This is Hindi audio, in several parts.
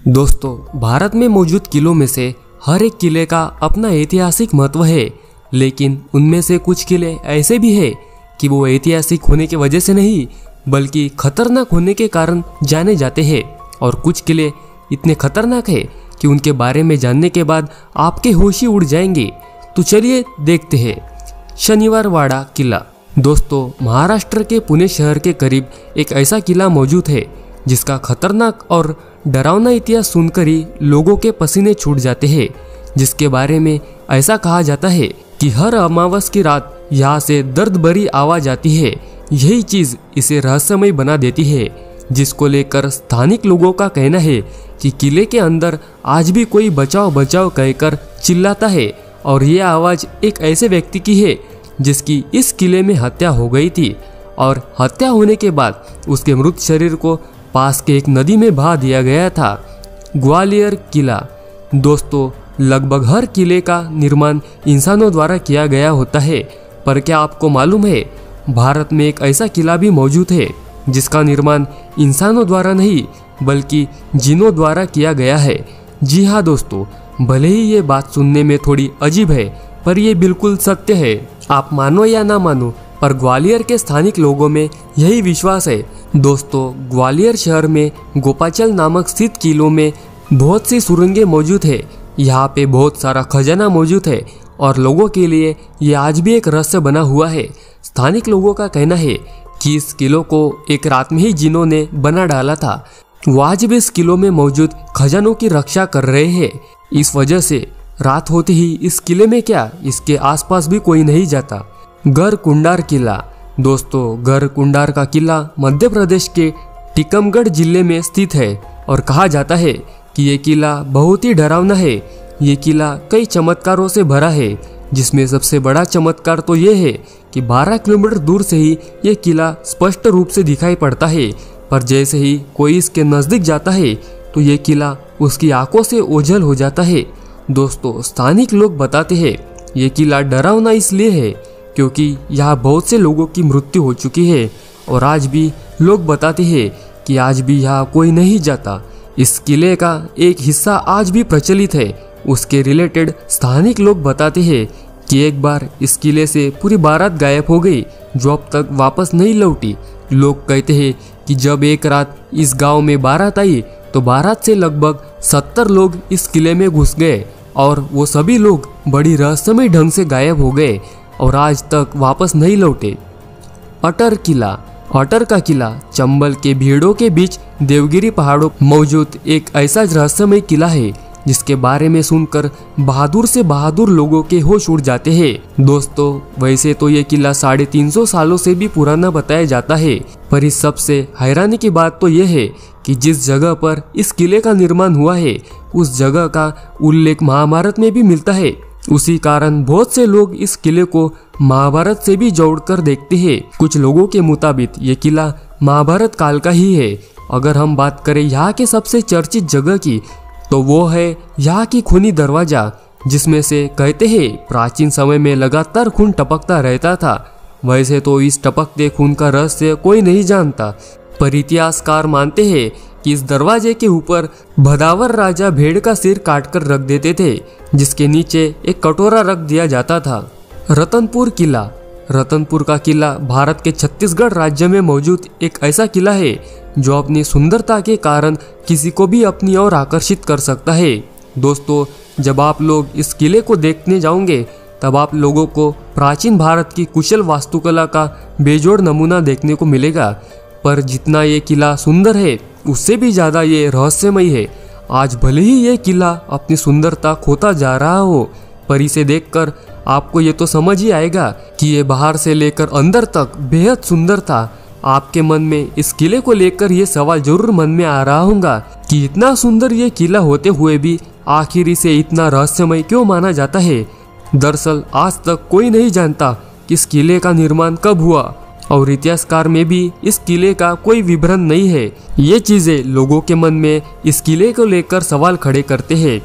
दोस्तों, भारत में मौजूद किलों में से हर एक किले का अपना ऐतिहासिक महत्व है, लेकिन उनमें से कुछ किले ऐसे भी हैं कि वो ऐतिहासिक होने की वजह से नहीं बल्कि खतरनाक होने के कारण जाने जाते हैं, और कुछ किले इतने खतरनाक हैं कि उनके बारे में जानने के बाद आपके होश ही उड़ जाएंगे। तो चलिए देखते हैं। शनिवार वाड़ा किला। दोस्तों, महाराष्ट्र के पुणे शहर के करीब एक ऐसा किला मौजूद है जिसका खतरनाक और डरावना इतिहास सुनकर ही लोगों के पसीने छूट जाते हैं, जिसके बारे में ऐसा कहा जाता है कि हर अमावस की रात यहाँ से दर्द भरी आवाज आती है। यही चीज इसे रहस्यमय बना देती है, जिसको लेकर स्थानिक लोगों का कहना है कि किले के अंदर आज भी कोई बचाओ बचाओ कहकर चिल्लाता है, और यह आवाज एक ऐसे व्यक्ति की है जिसकी इस किले में हत्या हो गई थी, और हत्या होने के बाद उसके मृत शरीर को पास के एक नदी में बहा दिया गया था। ग्वालियर किला। दोस्तों, लगभग हर किले का निर्माण इंसानों द्वारा किया गया होता है, पर क्या आपको मालूम है भारत में एक ऐसा किला भी मौजूद है जिसका निर्माण इंसानों द्वारा नहीं बल्कि जिनों द्वारा किया गया है। जी हाँ दोस्तों, भले ही ये बात सुनने में थोड़ी अजीब है, पर ये बिल्कुल सत्य है। आप मानो या ना मानो, पर ग्वालियर के स्थानिक लोगों में यही विश्वास है। दोस्तों, ग्वालियर शहर में गोपाचल नामक स्थित किलों में बहुत सी सुरंगें मौजूद है। यहाँ पे बहुत सारा खजाना मौजूद है और लोगों के लिए ये आज भी एक रहस्य बना हुआ है। स्थानिक लोगों का कहना है कि इस किलों को एक रात में ही जिनों ने बना डाला था। वो आज भी इस किलों में मौजूद खजानों की रक्षा कर रहे हैं। इस वजह से रात होते ही इस किले में क्या, इसके आसपास भी कोई नहीं जाता। गढ़कुंडार किला। दोस्तों, गढ़कुंडार का किला मध्य प्रदेश के टीकमगढ़ जिले में स्थित है और कहा जाता है कि ये किला बहुत ही डरावना है। ये किला कई चमत्कारों से भरा है, जिसमें सबसे बड़ा चमत्कार तो ये है कि 12 किलोमीटर दूर से ही ये किला स्पष्ट रूप से दिखाई पड़ता है, पर जैसे ही कोई इसके नजदीक जाता है तो ये किला उसकी आंखों से ओझल हो जाता है। दोस्तों, स्थानिक लोग बताते हैं ये किला डरावना इसलिए है क्योंकि यहाँ बहुत से लोगों की मृत्यु हो चुकी है, और आज भी लोग बताते हैं कि आज भी यहाँ कोई नहीं जाता। इस किले का एक हिस्सा आज भी प्रचलित है। उसके रिलेटेड स्थानिक लोग बताते हैं कि एक बार इस किले से पूरी बारात गायब हो गई, जो अब तक वापस नहीं लौटी। लोग कहते हैं कि जब एक रात इस गांव में बारात आई तो बारात से लगभग 70 लोग इस किले में घुस गए, और वो सभी लोग बड़ी रहस्यमय ढंग से गायब हो गए और आज तक वापस नहीं लौटे। अटर किला। अटर का किला चंबल के भीड़ों के बीच देवगिरी पहाड़ों मौजूद एक ऐसा रहस्यमय किला है जिसके बारे में सुनकर बहादुर से बहादुर लोगों के होश उड़ जाते हैं। दोस्तों, वैसे तो ये किला 350 सालों से भी पुराना बताया जाता है, पर इस सबसे हैरानी की बात तो यह है कि जिस जगह पर इस किले का निर्माण हुआ है उस जगह का उल्लेख महाभारत में भी मिलता है। उसी कारण बहुत से लोग इस किले को महाभारत से भी जोड़कर देखते हैं। कुछ लोगों के मुताबिक ये किला महाभारत काल का ही है। अगर हम बात करें यहाँ के सबसे चर्चित जगह की, तो वो है यहाँ की खूनी दरवाजा, जिसमें से कहते हैं प्राचीन समय में लगातार खून टपकता रहता था। वैसे तो इस टपकते खून का रहस्य कोई नहीं जानता, पर इतिहासकार मानते हैं कि इस दरवाजे के ऊपर भदावर राजा भेड़ का सिर काटकर रख देते थे, जिसके नीचे एक कटोरा रख दिया जाता था। रतनपुर किला। रतनपुर का किला भारत के छत्तीसगढ़ राज्य में मौजूद एक ऐसा किला है जो अपनी सुंदरता के कारण किसी को भी अपनी ओर आकर्षित कर सकता है। दोस्तों, जब आप लोग इस किले को देखने जाओगे तब आप लोगों को प्राचीन भारत की कुशल वास्तुकला का बेजोड़ नमूना देखने को मिलेगा, पर जितना ये किला सुंदर है उससे भी ज्यादा ये रहस्यमय है। आज भले ही ये किला अपनी सुंदरता खोता जा रहा हो, पर इसे देखकर आपको ये तो समझ ही आएगा कि ये बाहर से लेकर अंदर तक बेहद सुंदर था। आपके मन में इस किले को लेकर ये सवाल जरूर मन में आ रहा होगा कि इतना सुंदर ये किला होते हुए भी आखिर इसे इतना रहस्यमय क्यों माना जाता है। दरअसल आज तक कोई नहीं जानता कि इस किले का निर्माण कब हुआ, और इतिहासकार में भी इस किले का कोई विवरण नहीं है। ये चीजें लोगों के मन में इस किले को लेकर सवाल खड़े करते हैं।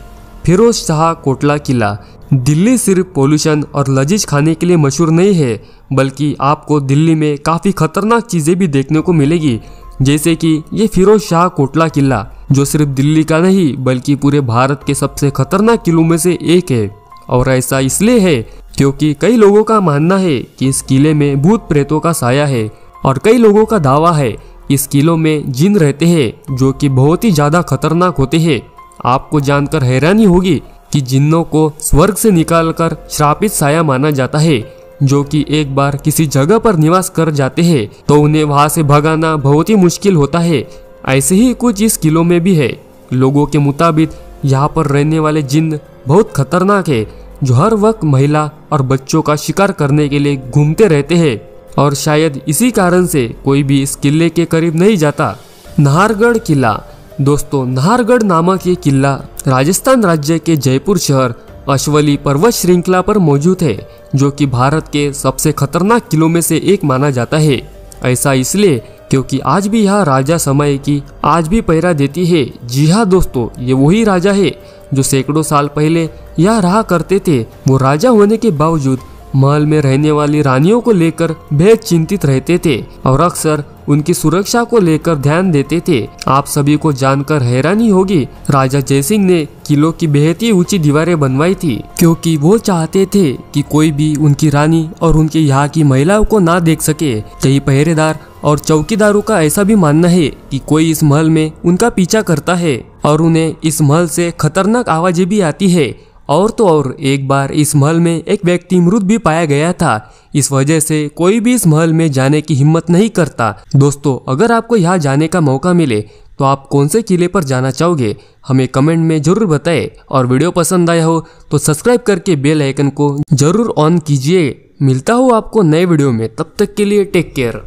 फिरोज शाह कोटला किला। दिल्ली सिर्फ पोल्यूशन और लजीज खाने के लिए मशहूर नहीं है, बल्कि आपको दिल्ली में काफ़ी खतरनाक चीज़ें भी देखने को मिलेगी। जैसे कि ये फिरोज शाह कोटला किला, जो सिर्फ दिल्ली का नहीं बल्कि पूरे भारत के सबसे खतरनाक किलों में से एक है। और ऐसा इसलिए है क्योंकि कई लोगों का मानना है कि इस किले में भूत प्रेतों का साया है, और कई लोगों का दावा है इस किलों में जिन रहते हैं जो कि बहुत ही ज्यादा खतरनाक होते हैं। आपको जानकर हैरानी होगी कि जिन्नों को स्वर्ग से निकालकर श्रापित साया माना जाता है, जो कि एक बार किसी जगह पर निवास कर जाते हैं तो उन्हें वहां से भगाना बहुत ही मुश्किल होता है। ऐसे ही कुछ इस किलों में भी है। लोगों के मुताबिक यहाँ पर रहने वाले जिन्न बहुत खतरनाक है, जो हर वक्त महिला और बच्चों का शिकार करने के लिए घूमते रहते हैं, और शायद इसी कारण से कोई भी इस किले के करीब नहीं जाता। नाहरगढ़ किला। दोस्तों, नाहरगढ़ नामक ये किला राजस्थान राज्य के जयपुर शहर अश्वली पर्वत श्रृंखला पर मौजूद है, जो कि भारत के सबसे खतरनाक किलों में से एक माना जाता है। ऐसा इसलिए क्योंकि आज भी यहाँ राजा समय की आज भी पहरा देती है। जी हाँ दोस्तों, ये वही राजा है जो सैकड़ों साल पहले यहाँ रहा करते थे। वो राजा होने के बावजूद महल में रहने वाली रानियों को लेकर बेहद चिंतित रहते थे और अक्सर उनकी सुरक्षा को लेकर ध्यान देते थे। आप सभी को जानकर हैरानी होगी, राजा जयसिंह ने किलों की बेहद ही ऊंची दीवारें बनवाई थी, क्योंकि वो चाहते थे कि कोई भी उनकी रानी और उनके यहाँ की महिलाओं को ना देख सके। कई पहरेदार और चौकीदारों का ऐसा भी मानना है कि कोई इस महल में उनका पीछा करता है और उन्हें इस महल से खतरनाक आवाजें भी आती है। और तो और एक बार इस महल में एक व्यक्ति मृत भी पाया गया था। इस वजह से कोई भी इस महल में जाने की हिम्मत नहीं करता। दोस्तों, अगर आपको यहाँ जाने का मौका मिले तो आप कौन से किले पर जाना चाहोगे, हमें कमेंट में जरूर बताएं। और वीडियो पसंद आया हो तो सब्सक्राइब करके बेल आइकन को जरूर ऑन कीजिए। मिलता हूँ आपको नए वीडियो में, तब तक के लिए टेक केयर।